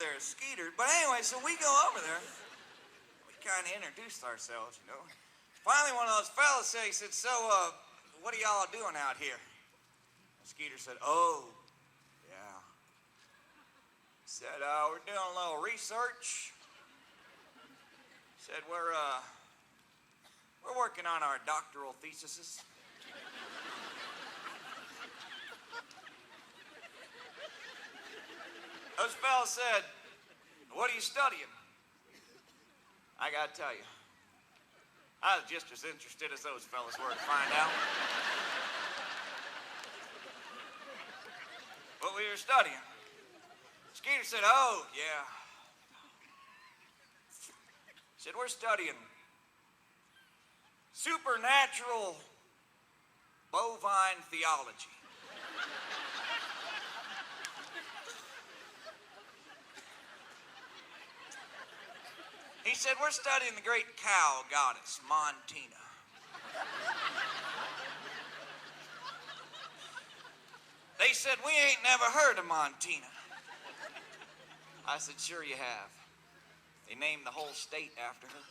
there is Skeeter. But anyway, so we go over there. We kind of introduced ourselves, you know. Finally, one of those fellas said, he said, so, what are y'all doing out here? And Skeeter said, oh, yeah. He said, we're doing a little research. He said, we're working on our doctoral theses. Those fellas said, what are you studying? I gotta tell you, I was just as interested as those fellas were to find out what we were studying. Skeeter said, oh, yeah. He said, we're studying supernatural bovine theology. He said, we're studying the great cow goddess, Montina. They said, we ain't never heard of Montina. I said, sure you have. They named the whole state after her.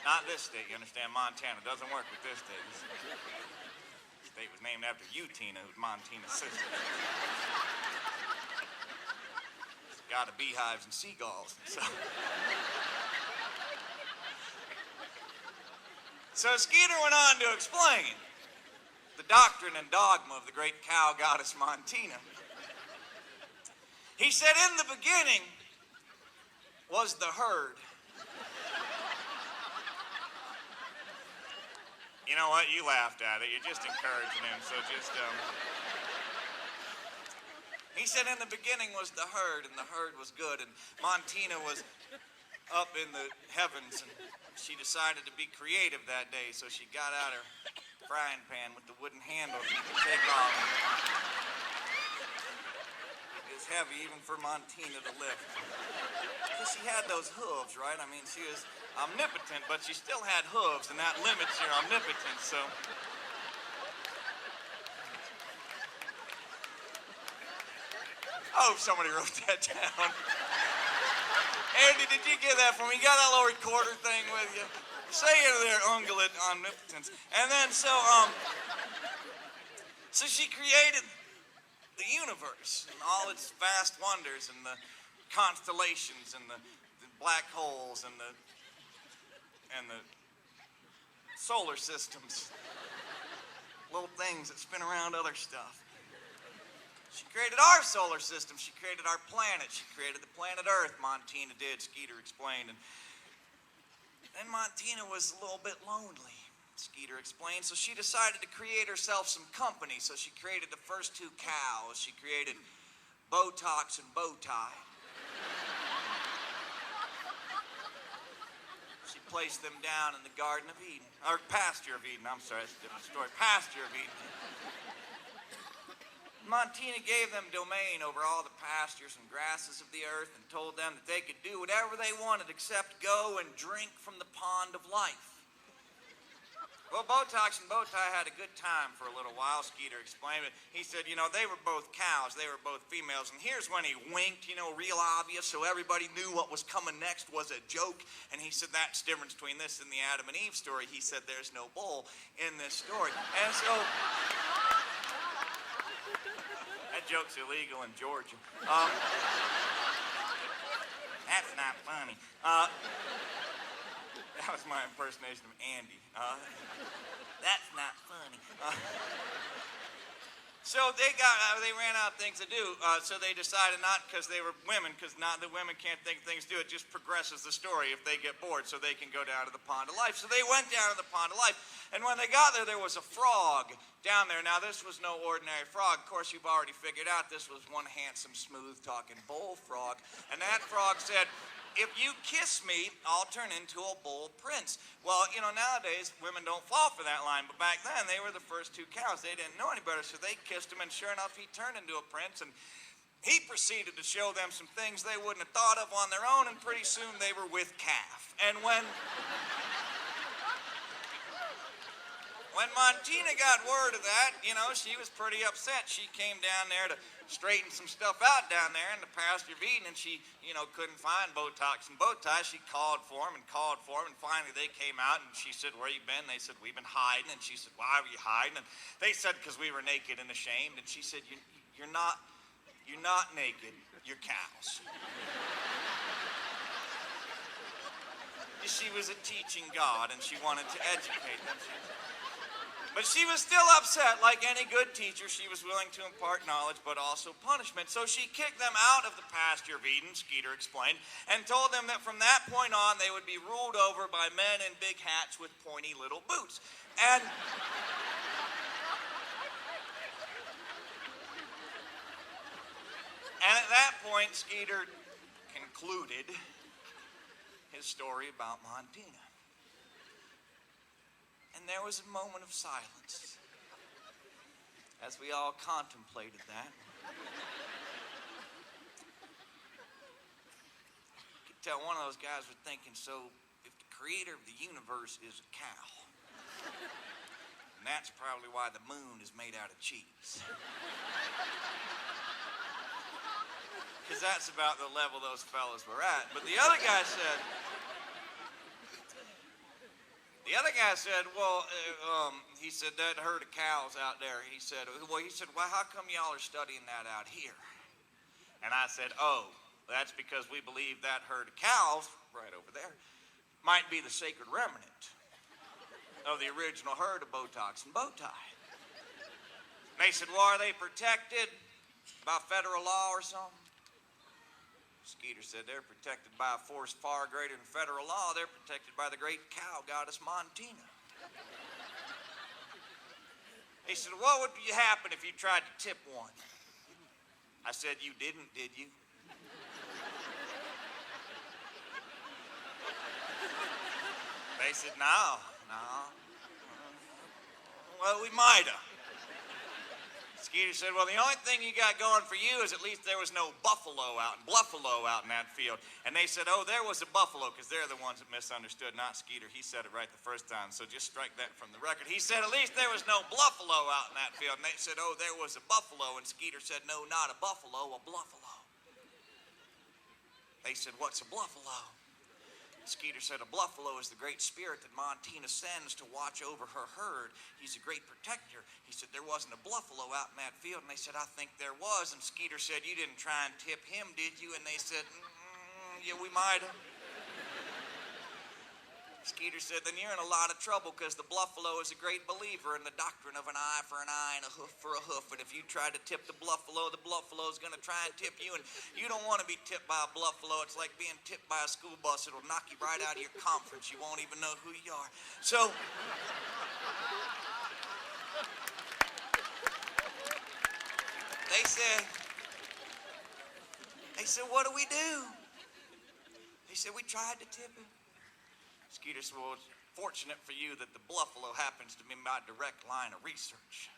Not this state, you understand? Montana doesn't work with this state. This state was named after Utina, who's Montina's sister. Got a beehives and seagulls. So Skeeter went on to explain the doctrine and dogma of the great cow goddess Montina. He said, in the beginning was the herd. You know what? You laughed at it. You're just encouraging him, so just, He said in the beginning was the herd, and the herd was good, and Montina was up in the heavens, and she decided to be creative that day, so she got out her frying pan with the wooden handle she could take off. It was heavy even for Montina to lift. Because she had those hooves, right? I mean, she was omnipotent, but she still had hooves, and that limits your omnipotence, so... I hope somebody wrote that down. Andy, did you get that from me? You got that little recorder thing with you? Say it there, ungulate omnipotence. And then, so she created the universe and all its vast wonders and the constellations and the black holes and the solar systems. Little things that spin around other stuff. She created our solar system. She created our planet. She created the planet Earth, Montina did, Skeeter explained. And then Montina was a little bit lonely, Skeeter explained, so she decided to create herself some company. So she created the first two cows. She created Botox and Bowtie. She placed them down in the Garden of Eden, or Pasture of Eden, I'm sorry, that's a different story. Pasture of Eden. Montina gave them domain over all the pastures and grasses of the earth and told them that they could do whatever they wanted except go and drink from the pond of life. Well, Botox and Bowtie had a good time for a little while, Skeeter explained. But he said, you know, they were both cows, they were both females, and here's when he winked, you know, real obvious, so everybody knew what was coming next was a joke. And he said, that's the difference between this and the Adam and Eve story. He said, there's no bull in this story. And so... That joke's illegal in Georgia. That's not funny. That was my impersonation of Andy. That's not funny. So they ran out of things to do, so they decided not because they were women, because not the women can't think of things to do. It just progresses the story if they get bored, so they can go down to the pond of life. So they went down to the pond of life, and when they got there was a frog down there. Now, this was no ordinary frog. Of course, you've already figured out this was one handsome, smooth-talking bullfrog, and that frog said, if you kiss me, I'll turn into a bull prince. Well, you know, nowadays, women don't fall for that line, but back then, they were the first two cows. They didn't know any better, so they kissed him, and sure enough, he turned into a prince, and he proceeded to show them some things they wouldn't have thought of on their own, and pretty soon they were with calf. And when Montina got word of that, you know, she was pretty upset. She came down there to straightened some stuff out down there in the pasture of Eden, and she, couldn't find Botox and bow ties. She called for them, and finally they came out, and she said, "Where you been?" They said, "We've been hiding." And she said, "Why were you hiding?" And they said, "Because we were naked and ashamed." And she said, You're not naked, you're cows." She was a teaching God, and she wanted to educate them. But she was still upset. Like any good teacher, she was willing to impart knowledge, but also punishment. So she kicked them out of the pasture of Eden, Skeeter explained, and told them that from that point on, they would be ruled over by men in big hats with pointy little boots. And at that point, Skeeter concluded his story about Montina. And there was a moment of silence as we all contemplated that. You could tell one of those guys was thinking, so if the creator of the universe is a cow, and that's probably why the moon is made out of cheese. Because that's about the level those fellas were at. But the other guy said, well, he said, that herd of cows out there. He said, well, how come y'all are studying that out here? And I said, oh, that's because we believe that herd of cows, right over there, might be the sacred remnant of the original herd of Botox and Bowtie. And they said, well, are they protected by federal law or something? Skeeter said, they're protected by a force far greater than federal law. They're protected by the great cow goddess Montina. He said, what would happen if you tried to tip one? I said, you didn't, did you? They said, no. Well, we might have. Skeeter said, well, the only thing you got going for you is at least there was no buffalo out in that field. And they said, oh, there was a buffalo, because they're the ones that misunderstood, not Skeeter. He said it right the first time, so just strike that from the record. He said, at least there was no buffalo out in that field. And they said, oh, there was a buffalo. And Skeeter said, no, not a buffalo, a bluffalo. They said, what's a bluffalo? Skeeter said, a bluffalo is the great spirit that Montina sends to watch over her herd. He's a great protector. He said, there wasn't a buffalo out in that field. And they said, I think there was. And Skeeter said, you didn't try and tip him, did you? And they said, yeah, we might have. Skeeter said, then you're in a lot of trouble, because the buffalo is a great believer in the doctrine of an eye for an eye and a hoof for a hoof. And if you try to tip the buffalo is going to try and tip you. And you don't want to be tipped by a buffalo. It's like being tipped by a school bus. It'll knock you right out of your conference. You won't even know who you are. So they said, what do we do? They said, we tried to tip him. Skeeter said, well, it's fortunate for you that the buffalo happens to be my direct line of research.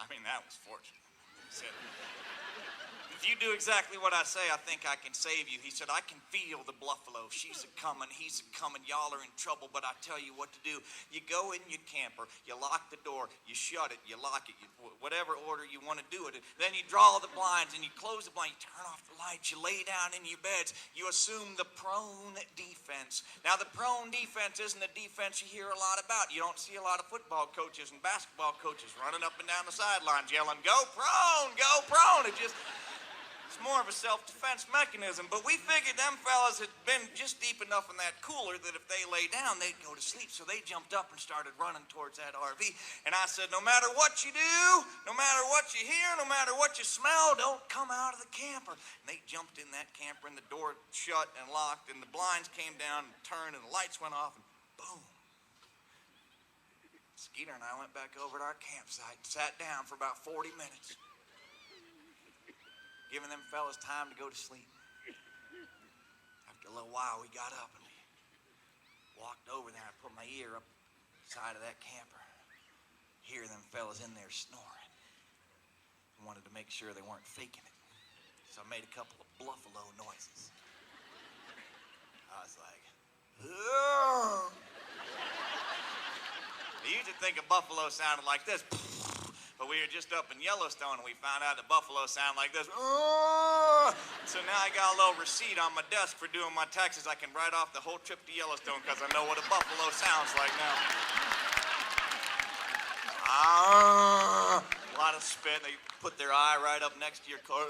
I mean, that was fortunate. He said, if you do exactly what I say, I think I can save you. He said, I can feel the buffalo. She's a-coming, he's a-coming, y'all are in trouble, but I tell you what to do. You go in your camper, you lock the door, you shut it, you lock it, whatever order you want to do it. Then you draw the blinds and you close the blinds, you turn off the lights, you lay down in your beds, you assume the prone defense. Now, the prone defense isn't a defense you hear a lot about. You don't see a lot of football coaches and basketball coaches running up and down the sidelines yelling, go prone, go prone. It's more of a self-defense mechanism, but we figured them fellas had been just deep enough in that cooler that if they lay down, they'd go to sleep. So they jumped up and started running towards that RV. And I said, no matter what you do, no matter what you hear, no matter what you smell, don't come out of the camper. And they jumped in that camper, and the door shut and locked, and the blinds came down and turned, and the lights went off, and boom. Skeeter and I went back over to our campsite and sat down for about 40 minutes. Giving them fellas time to go to sleep. After a little while, we got up and we walked over there. I put my ear up the side of that camper. Hear them fellas in there snoring. I wanted to make sure they weren't faking it. So I made a couple of buffalo noises. I was like, ugh. I used to think a buffalo sounded like this. But we were just up in Yellowstone, and we found out the buffalo sound like this. So now I got a little receipt on my desk for doing my taxes. I can write off the whole trip to Yellowstone because I know what a buffalo sounds like now. A lot of spit. They put their eye right up next to your car.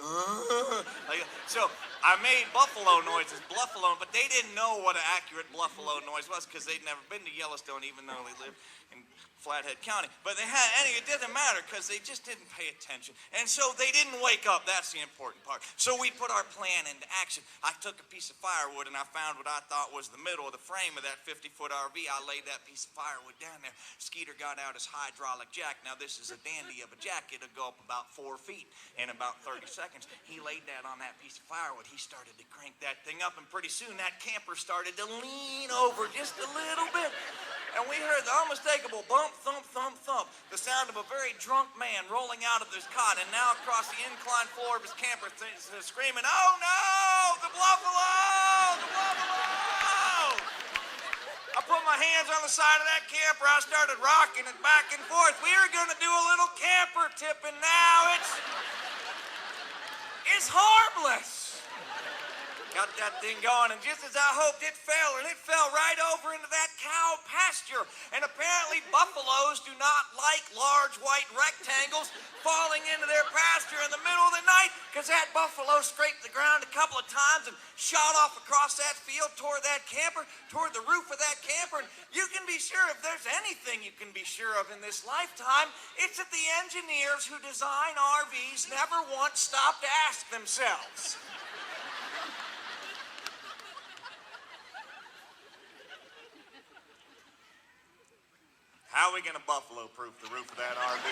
So I made buffalo noises, bluffalo, but they didn't know what an accurate buffalo noise was because they'd never been to Yellowstone, even though they lived in Flathead County. But it didn't matter because they just didn't pay attention. And so they didn't wake up. That's the important part. So we put our plan into action. I took a piece of firewood and I found what I thought was the middle of the frame of that 50-foot RV. I laid that piece of firewood down there. Skeeter got out his hydraulic jack. Now this is a dandy of a jack. It'll go up about 4 feet in about 30 seconds. He laid that on that piece of firewood. He started to crank that thing up, and pretty soon that camper started to lean over just a little bit. And we heard the unmistakable bump, thump, thump, thump, the sound of a very drunk man rolling out of his cot, and now across the inclined floor of his camper screaming, "Oh no, the buffalo, the buffalo!" I put my hands on the side of that camper. I started rocking it back and forth. We were going to do a little camper tip, and now it's harmless. Got that thing going, and just as I hoped, it fell, and it fell right over into that cow pasture. And apparently buffaloes do not like large white rectangles falling into their pasture in the middle of the night, because that buffalo scraped the ground a couple of times and shot off across that field toward that camper, toward the roof of that camper. And you can be sure, if there's anything you can be sure of in this lifetime, it's that the engineers who design RVs never once stop to ask themselves, how are we going to buffalo-proof the roof of that RV?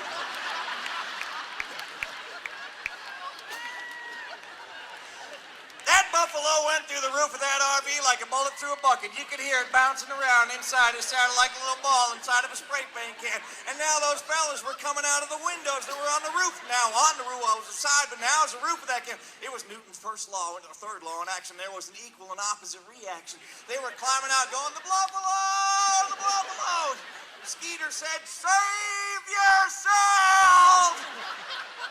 That buffalo went through the roof of that RV like a bullet through a bucket. You could hear it bouncing around inside. It sounded like a little ball inside of a spray paint can. And now those fellas were coming out of the windows that were on the roof. Now on the roof, was the side, but now it's the roof of that can. It was Newton's first law, or third law in action. There was an equal and opposite reaction. They were climbing out going, "The buffalo, the buffalo!" Skeeter said, "Save yourself!"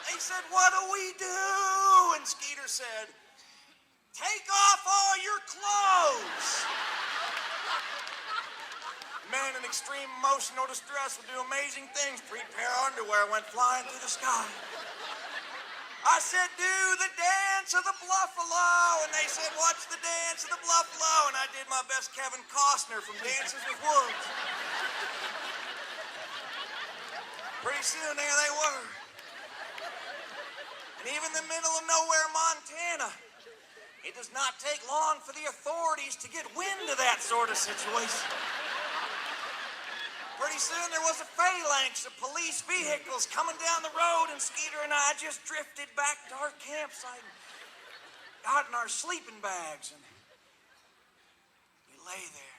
They said, "What do we do?" And Skeeter said, "Take off all your clothes." Men in extreme emotional distress will do amazing things. 3 pair of underwear went flying through the sky. I said, "Do the dance of the buffalo." And they said, "What's the dance of the buffalo?" And I did my best Kevin Costner from Dances with Wolves. Pretty soon, there they were. And even in the middle of nowhere, Montana, it does not take long for the authorities to get wind of that sort of situation. Pretty soon, there was a phalanx of police vehicles coming down the road, and Skeeter and I just drifted back to our campsite, got in our sleeping bags, and we lay there,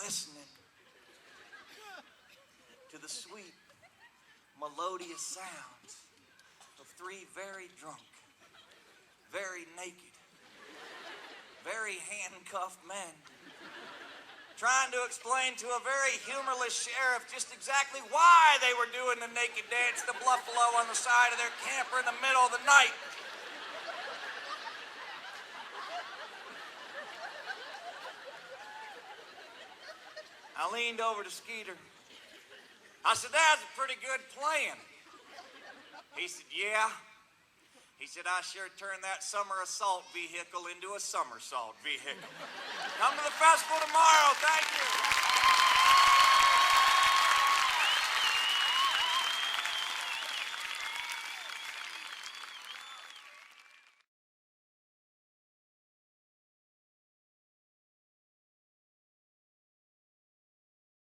listening to the sweet, melodious sounds of 3 very drunk, very naked, very handcuffed men trying to explain to a very humorless sheriff just exactly why they were doing the naked dance, the buffalo on the side of their camper in the middle of the night. I leaned over to Skeeter. I said, "That's a pretty good plan." He said, "Yeah." He said, "I sure turned that summer assault vehicle into a somersault vehicle." Come to the festival tomorrow. Thank you.